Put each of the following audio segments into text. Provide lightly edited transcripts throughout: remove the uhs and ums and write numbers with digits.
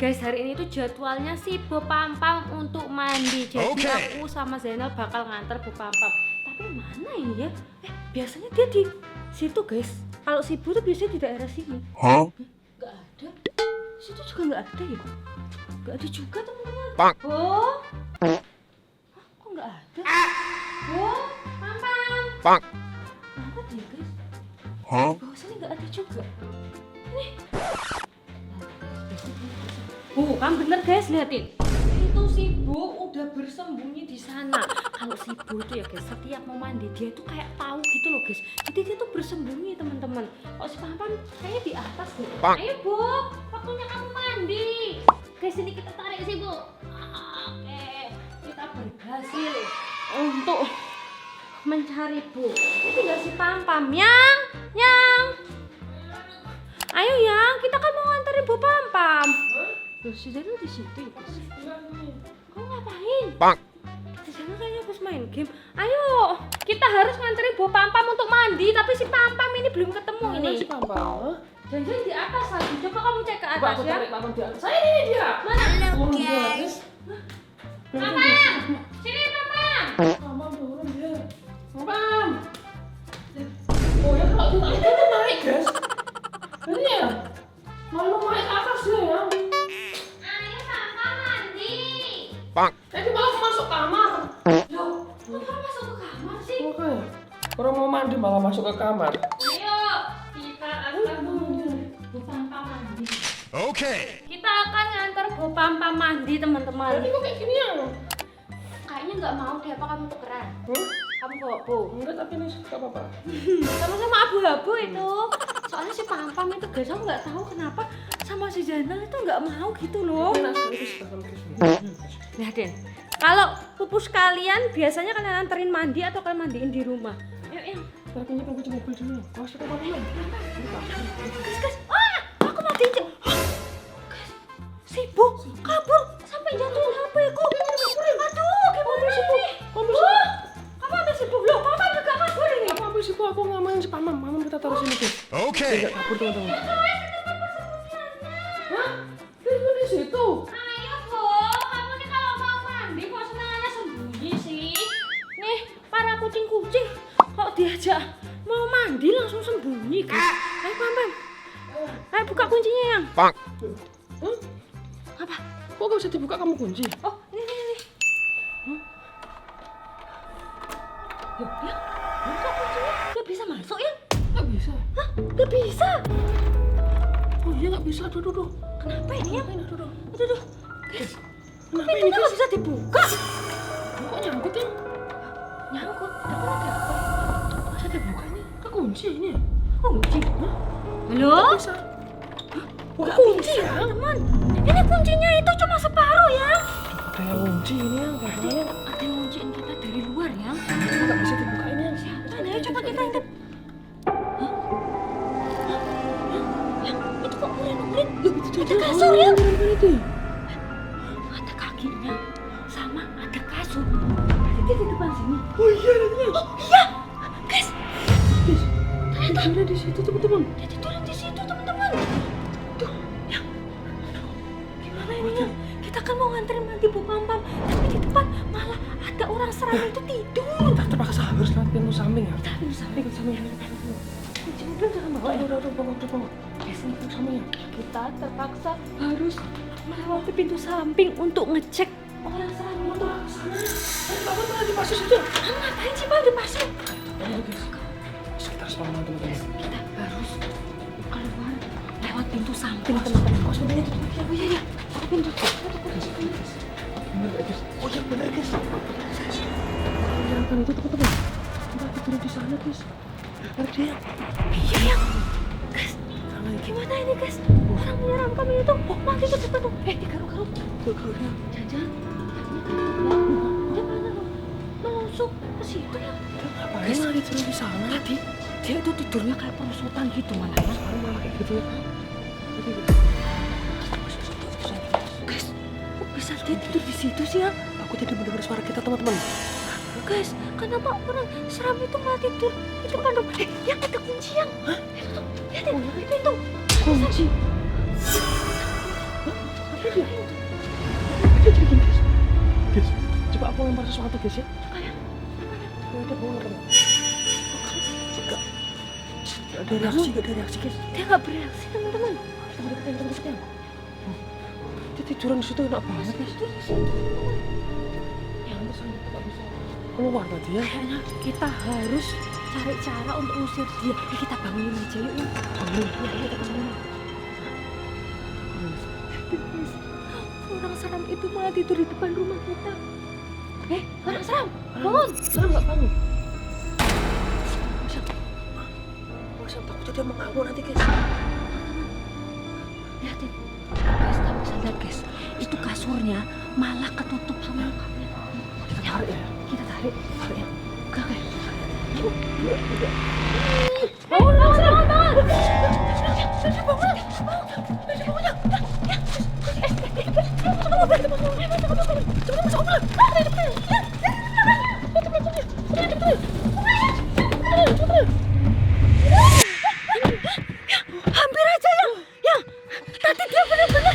Guys, hari ini tuh jadwalnya si Bu Pampam untuk mandi. Jadi aku sama Zainal bakal nganter Bu Pampam. Tapi mana ini ya? Biasanya dia di situ guys. Kalau si Bu tuh biasanya di daerah sini. Hah? Gak ada. Situ juga gak ada ya? Gak ada juga teman-teman. Pak. Bu? Hah, kok gak ada? Bu? Pampam? Pak. Mana dia guys? Hah? Bawah sini gak ada juga. Nih. Kan bener guys, liatin. Itu si Bu udah bersembunyi di sana. Kalau si Bu itu ya guys, setiap mau mandi dia itu kayak tahu gitu loh guys. Jadi dia tuh bersembunyi teman-teman. Kalau si Pampam kayaknya di atas deh. Bang. Ayo Bu, waktunya kamu mandi. Guys, ini kita tarik sih Bu. Oke, kita berhasil untuk mencari Bu. Ini tinggal si Pampam. Yang. Ayo Yang, kita kan mau nganterin Bu Pampam. Loh, si Zainal di situ ya guys. Kau ngapain? Pak. Si Zainal kayaknya habis main game. Ayo, kita harus nganterin Bu Pampam untuk mandi. Tapi si Pampam ini belum ketemu ini. Si Pampam? Jangan-jangan di atas lagi. Coba kamu cek ke Coba atas aku ya. tarik Pampam di atas. Saya ini dia. Mana? Turun dia, guys. Pampam, sini Pampam. Pampam turun dia. Pampam. Oh ya, kalau dia tuh naik guys. Ini ya. Malu naik ke atas dia ya. Ayo Pampam mandi. Pak. Tadi malah masuk kamar. Loh, kok masuk ke kamar sih? Oke. Orang mau mandi malah masuk ke kamar. Ayo, kita akan mengantar Bu Pampam mandi. Oke. Kita akan ngantar Bu Pampam mandi teman-teman. Ini kok kayak gini ya? Kayaknya nggak mau deh, apa kamu tukeran? Kamu bawa Bu. Enggak, tapi ini gak apa-apa. Sama-sama abu-abu itu. Soalnya si Pampam itu guys, aku nggak tahu kenapa sama si Zainal itu nggak mau gitu loh. Enak sekali guys. Lihatin, kalau pupus kalian biasanya kalian anterin mandi atau kalian mandiin di rumah? Yuk, yuk. Kita punya kunci mobil dulu. Awas kita mana? Guys, aku mandiin. Guys, si Bu kabur sampai jatuhin HP ku. Aduh, gimana ini? Bu, kamu ambil si Bu loh, Pampam juga kabur ini. Apa habis itu aku ngamain si Pampam. Pampam kita taruh sini guys. Oke. Tidak kabur teman-teman. Hah? Dia di situ. Ayo Bu, kamu nih kalau mau mandi kok senangnya sembunyi sih? Nih, para kucing-kucing kok diajak mau mandi langsung sembunyi guys. Ayo Pampam, ayo buka kuncinya Yang. Pak. Hah? Apa? Kok gak bisa dibuka kamu kunci? Oh, ini. Loh, Yang, buka kuncinya. Gak bisa masuk ya? Gak bisa. Hah? Gak bisa? Oh iya gak bisa. Aduh. Kenapa ini Yang? Aduh. Aduh, guys, kok Kenapa ini pintunya guys? gak bisa dibuka? Kok nyangkut ya? Nyangkut, depan ada apa? Bisa dibuka ini? Kekunci ini ya? Kunci? Halo? Gak bisa. Buka kunci ya, teman. Ini kuncinya itu cuma separuh ya. Ada yang kunci ini ya? Bagaimana? Ada yang ngunciin kita dari luar ya. Gak bisa dibuka ini ya? Mana ya, coba kita intip. Hah? Ya, itu kok urin-urin? Loh, ada kasur ya. Itu. Ada kakinya, sama ada kasur. Berarti dia di depan sini. Oh iya ada. Oh iya, guys. Guys, Ternyata tidurnya di situ teman-teman. dia tiduran di situ teman-teman. Tuh, ya. Gimana ini ya? Kita kan mau nganterin mandi Bu Pampam, tapi di depan malah ada orang seram itu tidur. Kita terpaksa harus lewat pintu samping ya? Kita harus sampai ke samping. Kunci mobil jangan bawa ya. Udah, bawa. Guys, ini Pintu samping ya? kita terpaksa harus melewati pintu samping untuk ngecek orang seram itu. Kamu malah di pasir situ. Ngapain sih Bang di pasir? Ayo guys. Kita harus bangun teman-teman. Kita harus keluar lewat pintu samping teman-teman. Oh sebenarnya itu. Oh iya, ada pintu. Bener guys. Oh iya bener guys. Jangan itu teman-teman. Kita tidur di sana guys. Ada dia. Iya ya, guys. Gimana ini guys? Orang menyeram kami itu. Oh mati ke depan tuh. Digaruk-garuk. Garuk-garuknya. Jangan. Dia mana loh? Menusuk ke situ ya. Ngapain malah tidur di sana? Tadi dia itu tidurnya kayak perusutan gitu malah ya. Sekarang malah kayak gitu ya. Guys, kok bisa dia tidur di situ sih ya? Aku tidak mendengar suara kita teman-teman. Guys, kenapa orang seram itu malah tidur di depan rumah? Yang ada kunci yang. Itu tuh, lihat itu. Kunci. Tapi dia. Dia jadi gini, guys. Guys, coba aku lempar sesuatu, guys ya. Kayak Ada bau apa? Gak ada reaksi, guys. dia nggak bereaksi teman-teman. Kita deketin. Dia tiduran di situ enak banget, guys. Ya ampun, Gak bisa keluar tadi ya. kayaknya kita harus cari cara untuk usir dia. Kita bangunin aja yuk ya. Bangun. Ya, kita bangunin. Guys, orang seram itu malah tidur di depan rumah kita. Orang seram, bangun. Seram gak bangun? Saya takut dia mengamuk nanti, guys. Lihatin, guys, kamu bisa lihat guys, itu kasurnya malah ketutup sama lengkapnya. Tarik ya. Kita tarik. Ya. Oke. Bangun. Hampir aja ya. Yang tadi dia benar-benar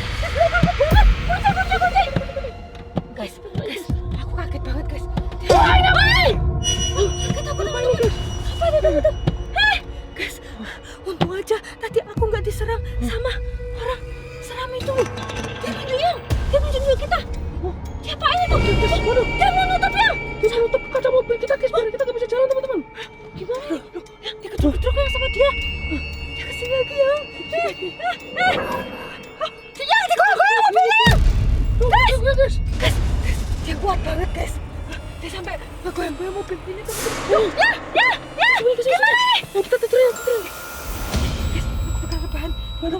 kunci. Guys, aku kaget banget guys. Kita apa ini guys? Apa itu? Guys, untung aja tadi aku nggak diserang sama orang seram itu. Dia nunjuk kita. Siapa ini tuh? Dia mau nutup ya? Dia menutup kaca mobil kita, guys. Biar kita gak bisa jalan, teman-teman. Gimana nih? Dia kedruk-kedruk yang sama dia. Dia kesini lagi ya. Dia digoyang mobilnya. Guys, dia kuat banget guys. Dia sampai ngegoyang-goyang mobil ini teman-teman. Ya. Gimana nih? Kita tidurin. Guys, aku pegang rebahan. Mana?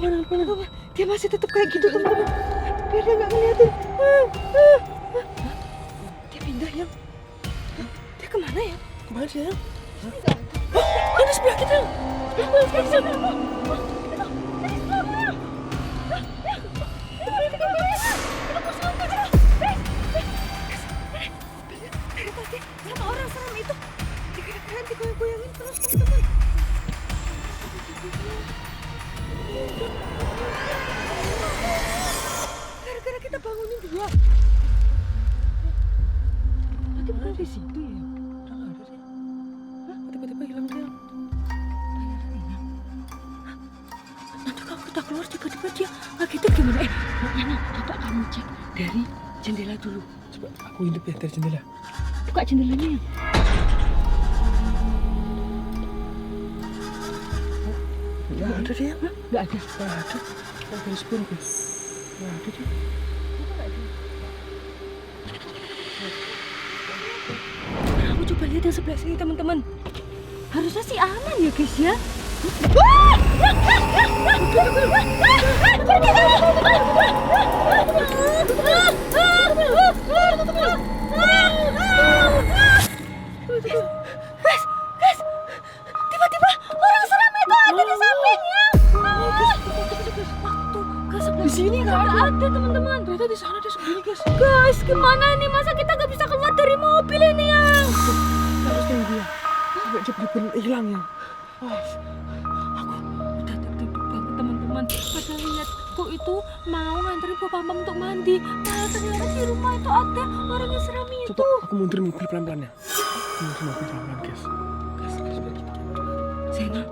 Dia masih tetap kayak gitu teman-teman. Biar dia nggak ngeliatin. Dia pindah ya. Dia kemana ya? Kemana sih ya? Ini sebelah kita. Dari tadi sama orang seram itu digerak-gerak digoyang-goyangin terus teman-teman. Gara-gara kita bangunin dia. Tadi bukan di situ ya? Udah gak ada sih. Tiba-tiba hilang dia. Nanti kalau kita keluar tiba-tiba dia nggak gitu gimana? Nana, coba kamu cek dari jendela dulu. Coba aku intip ya dari jendela. Buka jendelanya ya. Gak ada dia. Nggak ada. Gak ada. Kita dari sepuluh, guys. Gak ada dia. Kamu coba lihat yang sebelah sini teman-teman. Harusnya sih aman ya guys ya. Guys, tiba-tiba orang seram itu ada di sampingnya. Di sini nggak ada teman-teman. Ternyata di sana dia sendiri, guys. Guys, gimana ini? Masa kita nggak bisa keluar dari mobil ini yang? Kita harus tunggu dia. Sampai dia bener-bener hilang ya. Aku udah deg-deg banget teman-teman. Padahal lihat kok itu mau nganterin Papa Pam untuk mandi. Malah ternyata di rumah itu ada orang yang seram itu. Coba aku mundurin mobil pelan-pelan ya. Mundurin mobil pelan-pelan, guys. Zena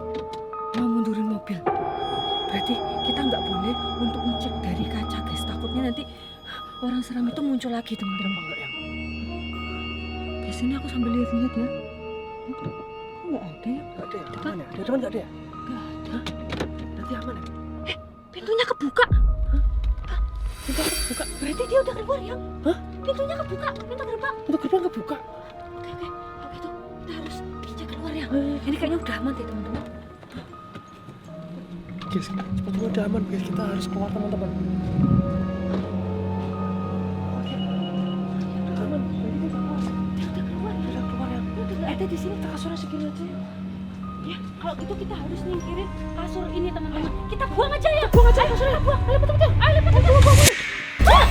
mau mundurin mobil. Berarti kita nggak boleh untuk ngecek dari kaca guys. Takutnya nanti orang seram itu muncul lagi teman-teman. Enggak ya? Di sini aku sambil lihat-lihat ya. Kok nggak ada ya? Enggak ada ya? Aman ya? Di depan enggak ada ya? Nggak ada. Berarti aman ya? Pintunya kebuka. Pintu kebuka. Berarti dia udah keluar ya? Hah? Pintunya kebuka. Pintu gerbang. Pintu gerbang kebuka. Oke. Kalau gitu kita harus cek keluar ya. Ini kayaknya udah aman deh teman-teman. Guys, sepertinya udah aman, guys. Kita harus keluar, teman-teman. Udah aman. Dia udah keluar ya. Udah keluar ya. Udah nggak ada di sini. Kasurnya segini aja ya. Ya, kalau gitu kita harus nyingkirin kasur ini teman-teman. Kita buang aja ya. Buang aja kasurnya. Buang. Ayo betul-betul. Ayo betul-betul. Buang.